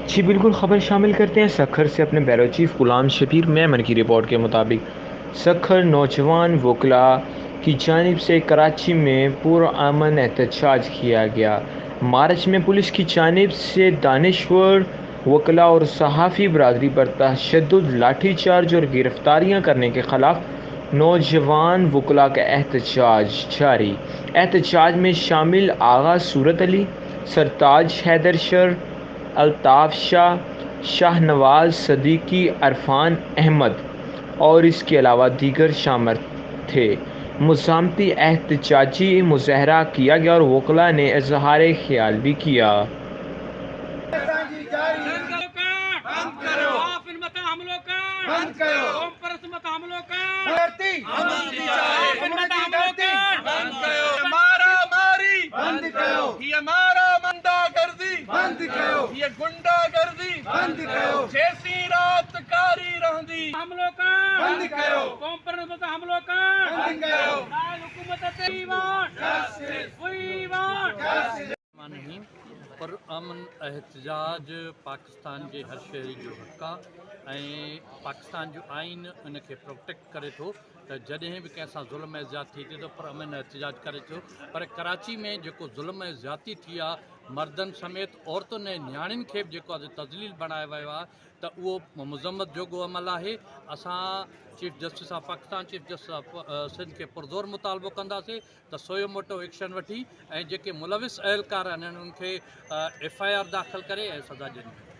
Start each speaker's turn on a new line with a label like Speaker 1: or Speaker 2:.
Speaker 1: جی بالکل، خبر شامل کرتے ہیں سکھر سے اپنے بیورو چیف غلام شبیر میمن کی رپورٹ کے مطابق سکھر نوجوان وکلاء کی جانب سے کراچی میں پرامن احتجاج کیا گیا۔ مارچ میں پولیس کی جانب سے دانشور وکلاء اور صحافی برادری پر تشدد، لاٹھی چارج اور گرفتاریاں کرنے کے خلاف نوجوان وکلاء کا احتجاج جاری۔ احتجاج میں شامل آغا صورت علی، سرتاج حیدر شر، الطاف شاہ، شاہ نواز صدیقی، عرفان احمد اور اس کے علاوہ دیگر شامل تھے۔ مزاحمتی احتجاجی مظاہرہ کیا گیا اور وکلاء نے اظہار خیال بھی کیا۔
Speaker 2: یہ ہمارا منڈا گردی بند کرو، یہ گنڈا گردی بند کرو، جیسی رات کاری رہندی حملوں کا بند کرو، قوم پر حملوں کا بند کرو، حکومت پر امن احتجاج پاکستان کے ہر شہری جو حق ہے، پاکستان جو آئین ان کے پروٹیکٹ کرے تو جدیں بھی کنسا ظلم زیادتی تھی تو پر امن احتجاج کرے تو، پر کراچی میں جو ظلم زیادتی تھی مردن سمیت عورتن نیاڑن کے جو تذلیل بنایا ویا تو وہ مذمت جوگو عمل ہے۔ اساں chief justice of Pakistan, chief justice of Sindh کے پرزور مطالبو کنداسے تو سوئو موٹو ایکشن وٹھی، جے ملوث اہلکار ان کے ایف آئی آر داخل کرے سزا ॾियणी۔